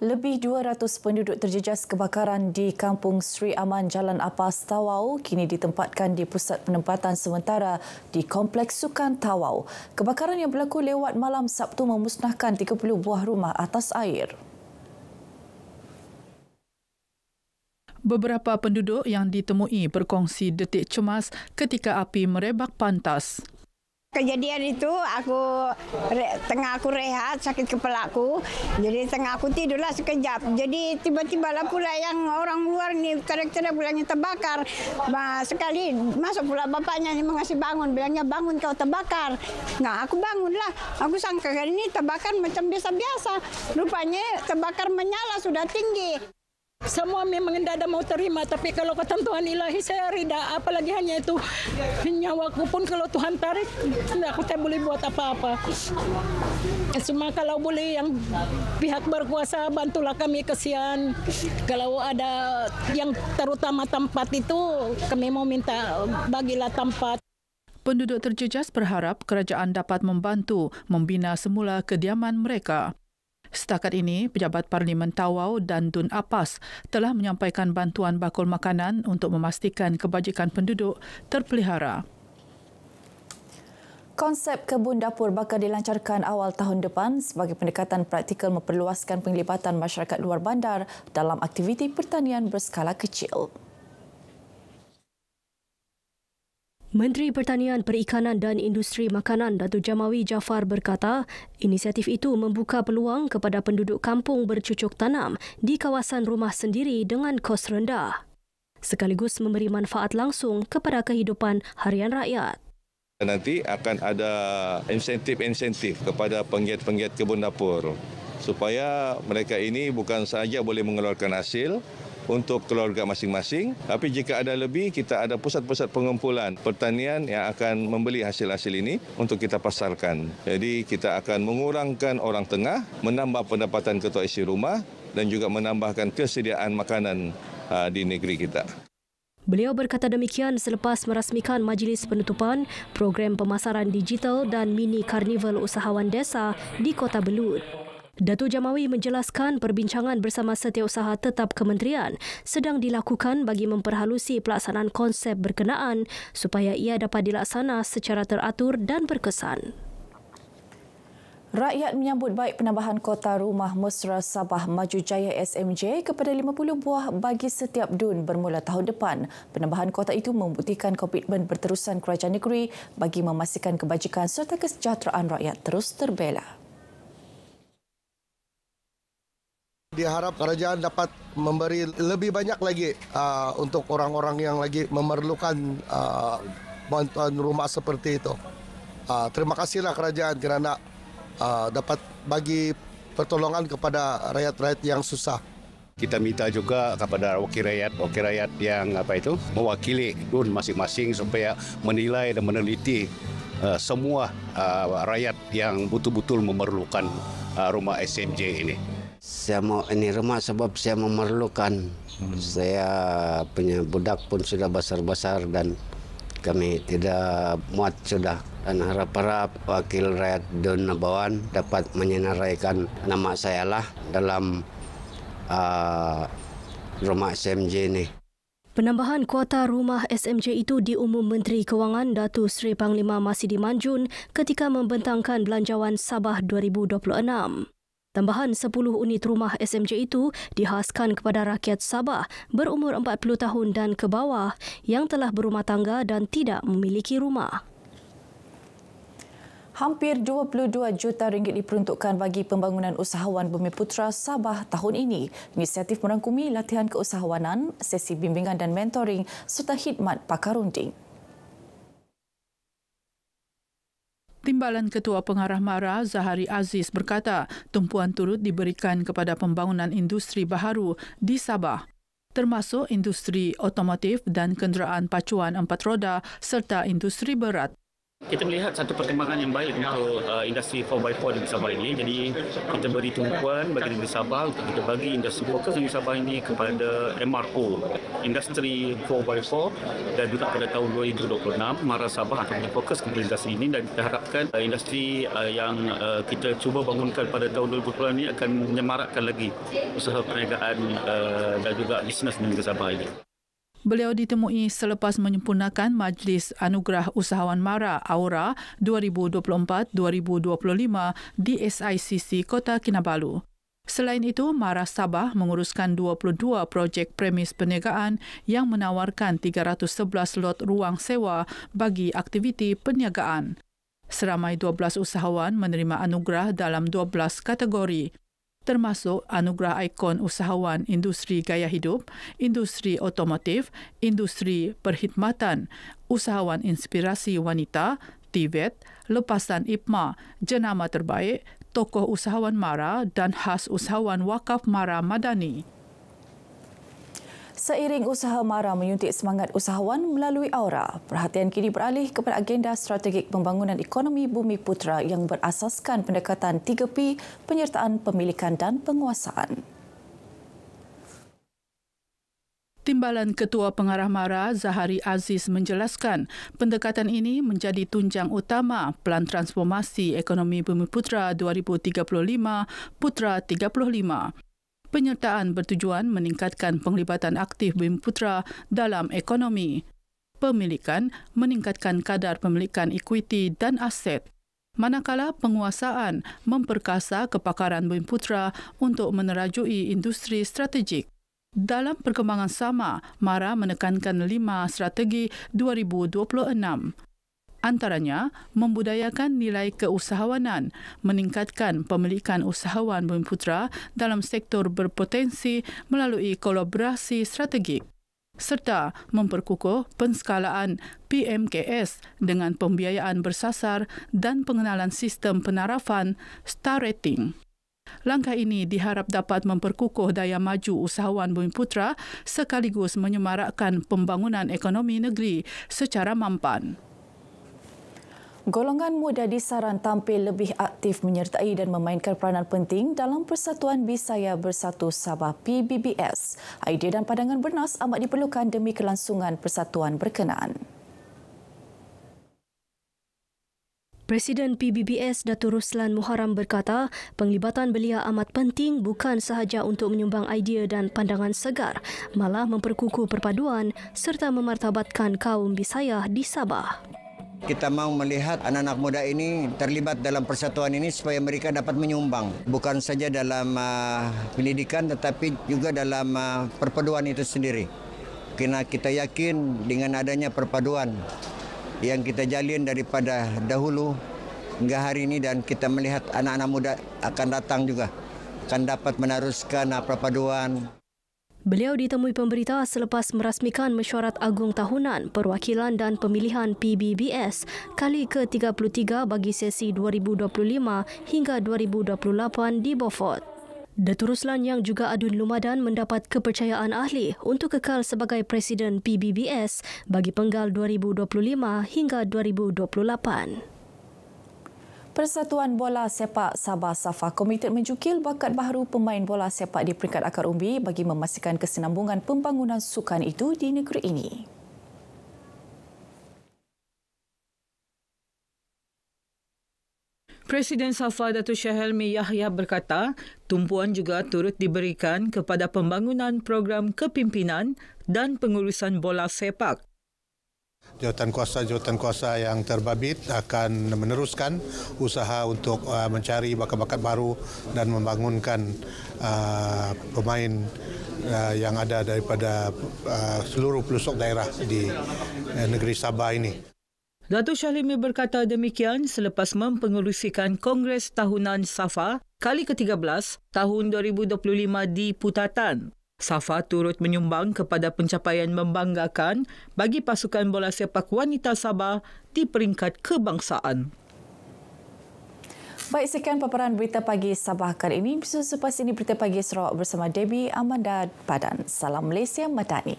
Lebih 200 penduduk terjejas kebakaran di Kampung Sri Aman Jalan Apas, Tawau kini ditempatkan di pusat penempatan sementara di Kompleks Sukan Tawau. Kebakaran yang berlaku lewat malam Sabtu memusnahkan 30 buah rumah atas air. Beberapa penduduk yang ditemui berkongsi detik cemas ketika api merebak pantas. Kejadian itu tengah aku rehat sakit kepalaku, jadi tengah aku tidurlah sekejap. Jadi tiba-tiba lah pula yang orang luar ni teriak-teriak bilangnya terbakar. Sekali masuk pula bapaknya ni mengasih bangun, bilangnya bangun kau terbakar. Nah aku bangunlah, aku sangka kali ini terbakar macam biasa-biasa. Rupanya terbakar menyala sudah tinggi. Semua memang tidak ada mau terima, tapi kalau ketentuan ilahi saya rida, apalagi hanya itu nyawaku pun kalau Tuhan tarik, aku tak boleh buat apa-apa. Cuma kalau boleh yang pihak berkuasa bantulah kami, kesian. Kalau ada yang terutama tempat itu, kami mau minta bagilah tempat. Penduduk terjejas berharap kerajaan dapat membantu membina semula kediaman mereka. Setakat ini, Pejabat Parlimen Tawau dan Dun Apas telah menyampaikan bantuan bakul makanan untuk memastikan kebajikan penduduk terpelihara. Konsep kebun dapur bakal dilancarkan awal tahun depan sebagai pendekatan praktikal memperluaskan penglibatan masyarakat luar bandar dalam aktiviti pertanian berskala kecil. Menteri Pertanian, Perikanan dan Industri Makanan Datuk Jamawi Jaafar berkata, inisiatif itu membuka peluang kepada penduduk kampung bercucuk tanam di kawasan rumah sendiri dengan kos rendah, sekaligus memberi manfaat langsung kepada kehidupan harian rakyat. Nanti akan ada insentif-insentif kepada penggiat-penggiat kebun dapur supaya mereka ini bukan sahaja boleh mengeluarkan hasil untuk keluarga masing-masing, tapi jika ada lebih, kita ada pusat-pusat pengumpulan pertanian yang akan membeli hasil-hasil ini untuk kita pasarkan. Jadi kita akan mengurangkan orang tengah, menambah pendapatan ketua isi rumah dan juga menambahkan kesediaan makanan di negeri kita. Beliau berkata demikian selepas merasmikan majlis penutupan program pemasaran digital dan mini karnival usahawan desa di Kota Belud. Datuk Jamawi menjelaskan perbincangan bersama Setiausaha Tetap Kementerian sedang dilakukan bagi memperhalusi pelaksanaan konsep berkenaan supaya ia dapat dilaksana secara teratur dan berkesan. Rakyat menyambut baik penambahan kota rumah mesra Sabah Maju Jaya SMJ kepada 50 buah bagi setiap dun bermula tahun depan. Penambahan kota itu membuktikan komitmen berterusan kerajaan negeri bagi memastikan kebajikan serta kesejahteraan rakyat terus terbela. Diharap kerajaan dapat memberi lebih banyak lagi untuk orang-orang yang lagi memerlukan bantuan rumah seperti itu. Terima kasihlah kerajaan kerana dapat bagi pertolongan kepada rakyat-rakyat yang susah. Kita minta juga kepada wakil rakyat yang mewakili dun masing-masing supaya menilai dan meneliti semua rakyat yang betul-betul memerlukan rumah SMJ ini. Saya mau ini rumah sebab saya memerlukan. Saya punya budak pun sudah besar-besar dan kami tidak muat sudah. Dan harap-harap wakil rakyat Dun Nabawan dapat menyenaraikan nama saya lah dalam rumah SMJ ini. Penambahan kuota rumah SMJ itu diumum Menteri Kewangan Datuk Seri Panglima Masidi Manjun ketika membentangkan Belanjawan Sabah 2026. Tambahan 10 unit rumah SMJ itu dihaskan kepada rakyat Sabah berumur 40 tahun dan ke bawah yang telah berumah tangga dan tidak memiliki rumah. Hampir 22 juta ringgit diperuntukkan bagi pembangunan usahawan Bumiputra Sabah tahun ini. Inisiatif merangkumi latihan keusahawanan, sesi bimbingan dan mentoring serta khidmat pakar runding. Timbalan Ketua Pengarah MARA Zahari Aziz berkata tumpuan turut diberikan kepada pembangunan industri baharu di Sabah, termasuk industri otomotif dan kenderaan pacuan 4 roda serta industri berat. Kita melihat satu perkembangan yang baik untuk industri 4x4 di Sabah ini. Jadi kita beri tumpuan bagi negeri Sabah untuk kita bagi industri fokus negeri Sabah ini kepada MRO, industri 4x4, dan juga pada tahun 2026 MARA Sabah akan fokus kepada industri ini, dan kita harapkan industri yang kita cuba bangunkan pada tahun 2020 ini akan menyemarakkan lagi usaha perniagaan dan juga bisnes di negeri Sabah ini. Beliau ditemui selepas menyempurnakan Majlis Anugerah Usahawan MARA Aura 2024-2025 di SICC Kota Kinabalu. Selain itu, MARA Sabah menguruskan 22 projek premis perniagaan yang menawarkan 311 lot ruang sewa bagi aktiviti perniagaan. Seramai 12 usahawan menerima anugerah dalam 12 kategori, termasuk anugerah ikon usahawan industri gaya hidup, industri otomotif, industri perkhidmatan, usahawan inspirasi wanita, TVET, lepasan IPMA, jenama terbaik, tokoh usahawan MARA dan khas usahawan wakaf MARA Madani. Seiring usaha MARA menyuntik semangat usahawan melalui Aura, perhatian kini beralih kepada agenda strategik pembangunan ekonomi Bumiputera yang berasaskan pendekatan 3P, penyertaan pemilikan dan penguasaan. Timbalan Ketua Pengarah MARA, Zahari Aziz menjelaskan, pendekatan ini menjadi tunjang utama Pelan Transformasi Ekonomi Bumiputera 2035 Putra 35. Penyertaan bertujuan meningkatkan penglibatan aktif Bumiputera dalam ekonomi. Pemilikan meningkatkan kadar pemilikan ekuiti dan aset. Manakala penguasaan memperkasa kepakaran Bumiputera untuk menerajui industri strategik. Dalam perkembangan sama, MARA menekankan 5 strategi 2026. Antaranya, membudayakan nilai keusahawanan, meningkatkan pemilikan usahawan Bumiputera dalam sektor berpotensi melalui kolaborasi strategik, serta memperkukuh penskalaan PMKS dengan pembiayaan bersasar dan pengenalan sistem penarafan Star Rating. Langkah ini diharap dapat memperkukuh daya maju usahawan Bumiputera sekaligus menyemarakkan pembangunan ekonomi negeri secara mampan. Golongan muda disaran tampil lebih aktif menyertai dan memainkan peranan penting dalam Persatuan Bisaya Bersatu Sabah PBBS. Idea dan pandangan bernas amat diperlukan demi kelangsungan persatuan berkenaan. Presiden PBBS Datuk Ruslan Muharram berkata, penglibatan belia amat penting bukan sahaja untuk menyumbang idea dan pandangan segar, malah memperkukuh perpaduan serta memartabatkan kaum Bisaya di Sabah. Kita mahu melihat anak-anak muda ini terlibat dalam persatuan ini supaya mereka dapat menyumbang. Bukan saja dalam pendidikan tetapi juga dalam perpaduan itu sendiri. Kerana kita yakin dengan adanya perpaduan yang kita jalin daripada dahulu hingga hari ini, dan kita melihat anak-anak muda akan datang juga, akan dapat meneruskan perpaduan. Beliau ditemui pemberita selepas merasmikan Mesyuarat Agung Tahunan Perwakilan dan Pemilihan PBBS kali ke-33 bagi sesi 2025 hingga 2028 di Beaufort. Datuk Ruslan yang juga adun lumadan mendapat kepercayaan ahli untuk kekal sebagai Presiden PBBS bagi penggal 2025 hingga 2028. Persatuan Bola Sepak Sabah SAFA komited menjukil bakat baharu pemain bola sepak di peringkat akar umbi bagi memastikan kesinambungan pembangunan sukan itu di negeri ini. Presiden SAFA Datuk Syah Helmi Yahya berkata, tumpuan juga turut diberikan kepada pembangunan program kepimpinan dan pengurusan bola sepak. Jawatan kuasa yang terbabit akan meneruskan usaha untuk mencari bakat-bakat baru dan membangunkan pemain yang ada daripada seluruh pelosok daerah di negeri Sabah ini. Datuk Syahimi berkata demikian selepas mempengerusikan Kongres Tahunan SAFA kali ke-13 tahun 2025 di Putatan. SAFA turut menyumbang kepada pencapaian membanggakan bagi pasukan bola sepak wanita Sabah di peringkat kebangsaan. Baik, sekian paparan berita pagi Sabah kali ini. Selepas ini berita pagi Sarawak bersama Debbie Amanda Padan. Salam Malaysia Madani.